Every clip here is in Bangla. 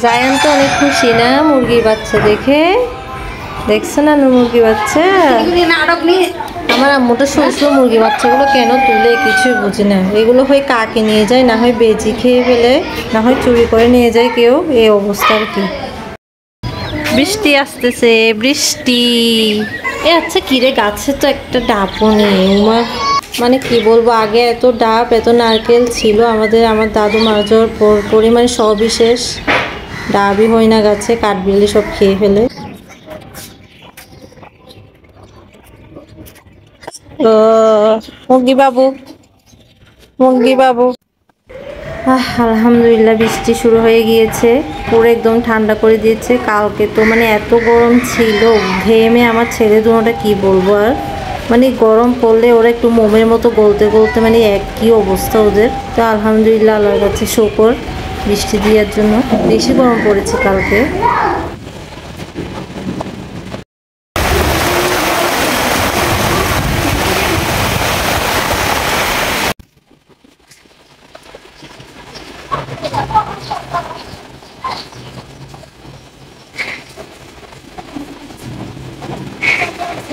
জায়ান তো অনেক খুশি না মুরগির বাচ্চা দেখে। দেখছে না মুরগি বাচ্চা? আমার আম্মুটা শুধু মুরগি বাচ্চাগুলো কেন তুলে কিছুই বুঝি না। এগুলো হয় কাকে নিয়ে যায়, না হয় বেজি খেয়ে ফেলে, না হয় চুরি করে নিয়ে যায় কেউ। এই অবস্থা আর কি। বৃষ্টি আসতেছে, বৃষ্টি। আচ্ছা কিরে, গাছে তো একটা ডাবও নেই। মানে কি বলবো, আগে এত ডাব এত নারকেল ছিল আমাদের। আমার দাদু মারা যাওয়ার পরই মানে সবই শেষ। ডাবই হয় না গাছে, কাঠবিড়ালি সব খেয়ে ফেলে। মুরগি বাবু, মুরগি বাবু। আলহামদুলিল্লাহ বৃষ্টি শুরু হয়ে গিয়েছে, পুরো একদম ঠান্ডা করে দিয়েছে। কালকে তো মানে এত গরম ছিল, ঘেমে আমার ছেলে দুটোটা কি বলবো আর। মানে গরম পড়লে ওরা একটু মোমের মতো গলতে গলতে মানে একই অবস্থা ওদের। তো আলহামদুলিল্লাহ আল্লাহর কাছে শুকর বৃষ্টি দেওয়ার জন্য। বেশি গরম পড়েছে কালকে।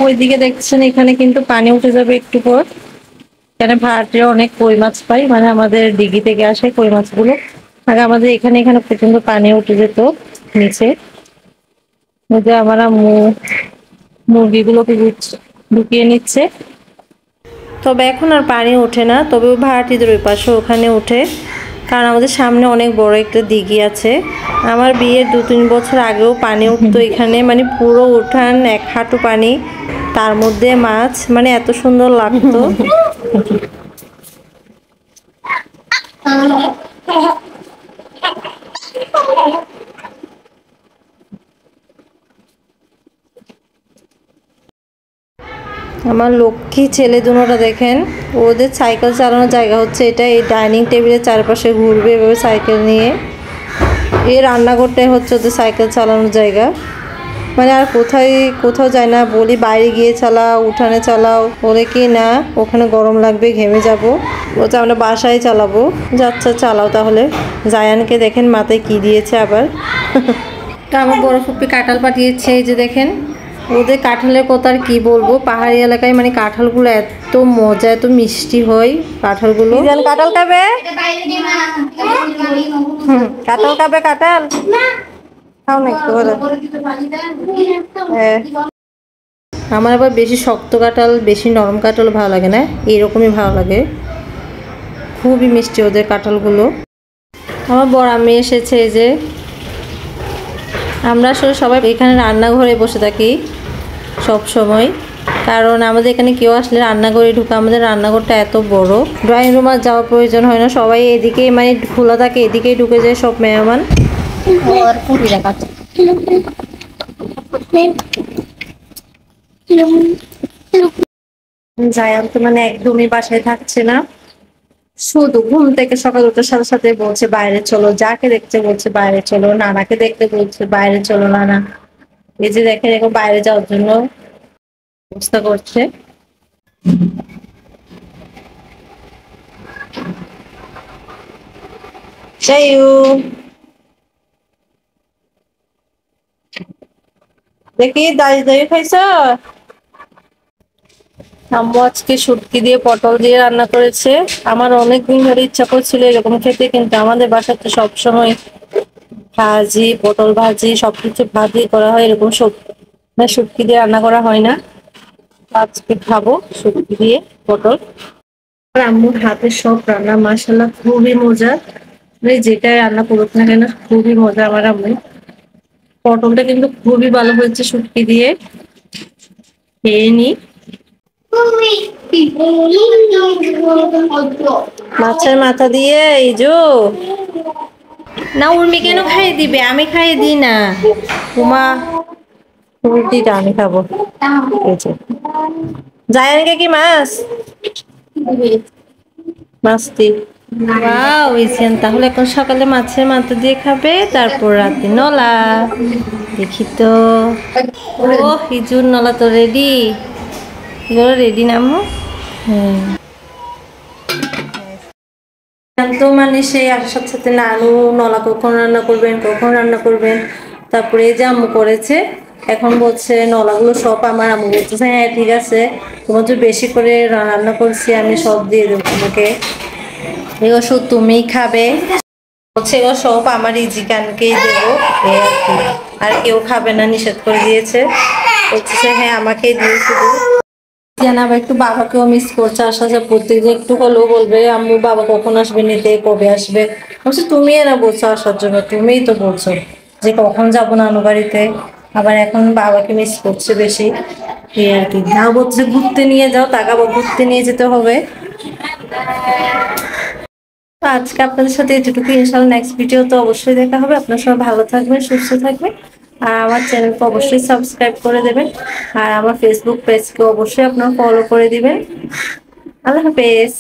ওইদিকে দেখছেন, এখানে কিন্তু পানি উঠে যাবে একটু পর। এখানে ভাড়াটে অনেক কই মাছ পাই, মানে আমাদের দিঘি থেকে আসে কই মাছগুলো। আগে আমাদের এখানে এখানে পর্যন্ত পানি উঠে যেত নিচে। যে আমার মুরগিগুলোকে ঢুকিয়ে নিচ্ছে। তবে এখন আর পানি ওঠে না, তবে ভাড়াটিদের ওই পাশে ওখানে ওঠে, কারণ আমাদের সামনে অনেক বড় একটা দিঘি আছে। আমার বিয়ের 2-3 বছর আগেও পানি উঠতো এখানে, মানে পুরো উঠান 1 হাঁটু পানি, তার মধ্যে মাছ, মানে এত সুন্দর লাগতো। আমার লক্ষ্মী ছেলে দুটোটা দেখেন, ওদের সাইকেল চালানোর জায়গা হচ্ছে এটা। এই ডাইনিং টেবিলের চারপাশে ঘুরবে এভাবে সাইকেল নিয়ে। এই রান্নাঘরটাই হচ্ছে ওদের সাইকেল চালানোর জায়গা। মানে আর কোথাও যায় না, বলি বাইরে গিয়ে চালাও, উঠানে চালাও, বলে কি না ওখানে গরম লাগবে, ঘেমে যাব। বলছে আমরা বাসায় চালাবো। যাচ্ছা চালাও তাহলে। জায়ানকে দেখেন মাথায় কি দিয়েছে আবার। তা আমার বড় ফুপি কাঁঠাল পাঠিয়েছে, এই যে দেখেন। ওদের কাঁঠালের কথা আর কি বলবো, পাহাড়ি এলাকায় মানে কাঁঠালগুলো এত মজা, এত মিষ্টি হয় কাঁঠালগুলো। কাঁঠাল খাবে, কাঁঠাল খাবে, কাঁঠাল খাও না একটু করে। আমার আবার বেশি শক্ত কাঁঠাল, বেশি নরম কাঁঠাল ভালো লাগে না, এরকমই ভালো লাগে। খুবই মিষ্টি ওদের কাঁঠালগুলো। আমার বড় আমি এসেছে, এই যে। আমরা আসলে সবাই এখানে রান্নাঘরে বসে থাকি সব সময়, কারণ আমাদের এখানে কেউ আসলে রান্নাঘরে ঢুকে, আমাদের রান্নাঘরটা এত বড়, ড্রয়িং রুম আর যাওয়ার প্রয়োজন হয় না। সবাই এদিকেই মানে খোলা থাকে, এদিকেই ঢুকে যায় সব মেহমান। জায়ান তো মানে একদমই বাসায় থাকছে না, শুধু ঘুম থেকে সকাল ওঠার সাথে সাথে বলছে বাইরে চলো, যাকে দেখতে বলছে বাইরে চলো, নানাকে দেখতে বলছে বাইরে চলো নানা। এই যে দেখেন এখন বাইরে যাওয়ার জন্য ব্যবস্থা করছে। দেখি দাঁড়িয়ে দাঁড়িয়ে খাইছ। আম্মু আজকে শুটকি দিয়ে পটল দিয়ে রান্না করেছে। আমার অনেকদিন ধরে ইচ্ছা করছিল এরকম খেতে, কিন্তু আমাদের বাসাতে সবসময় ভাজি, পটল ভাজি, সবকিছু ভাজি করা হয়, এরকম শুটকি দিয়ে রান্না করা হয় না। আজকে খাবো শুটকি দিয়ে পটল। আম্মুর হাতের সব রান্না মাশাআল্লাহ খুবই মজা, যেটাই রান্না করুক না কেন খুবই মজা আমার আম্মু। পটলটা কিন্তু খুবই ভালো হয়েছে শুটকি দিয়ে, খেয়ে নি। মাছের মাথা দিয়ে এই যো না, উর্মি কেন খাইয়ে দিবে, আমি খাইয়ে দিই না। উমা উল্টিটা আমি খাবো। জায়ানকে কি মাছ মাছটি তাহলে এখন সকালে মাছের মাথা দিয়ে খাবে, তারপর রাতে নলা। দেখি তো, ও হিজুর নলা তো রেডি, এগুলো রেডি নামো। তো মানে সেই আসার সাথে নানু নলা কখন রান্না করবেন, কখন রান্না করবেন। তারপরে এই যে আম্মু করেছে, এখন বলছে নলাগুলো সব আমার। আম্মু বলতেছে হ্যাঁ ঠিক আছে, তোমার তো বেশি করে রান্না করছি, আমি সব দিয়ে দেবো তোমাকে, এগুলো শুধু তুমিই খাবে। বলছে এগুলো সব আমার ইজিকানকেই দেবো, এই আর কি, আর কেউ খাবে না, নিষেধ করে দিয়েছে। বলছে হ্যাঁ আমাকেই দিয়ে শুধু। আবার একটু বাবাকেও মিস করছে, আসা যা প্রত্যেকদিন একটু হলেও বলবে আম্মু বাবা কখন আসবে নিতে, কবে আসবে। বলছে তুমি এরা বলছো আসার জন্য, তুমিই তো বলছো যে কখন যাবো নানু বাড়িতে, আবার এখন বাবাকে মিস করছে বেশি, এই আর কি। না বলছে ঘুরতে নিয়ে যাও, তাকাবো ঘুরতে নিয়ে যেতে হবে। তো আজকে আপনাদের সাথে এতটুকু, ইনশাআল্লাহ নেক্সট ভিডিও তো অবশ্যই দেখা হবে। আপনার সবাই ভালো থাকবেন, সুস্থ থাকবেন, আর আমার চ্যানেলকে অবশ্যই সাবস্ক্রাইব করে দেবেন, আর আমার ফেসবুক পেজকে অবশ্যই আপনারা ফলো করে দিবেন। আল্লাহ হাফেজ।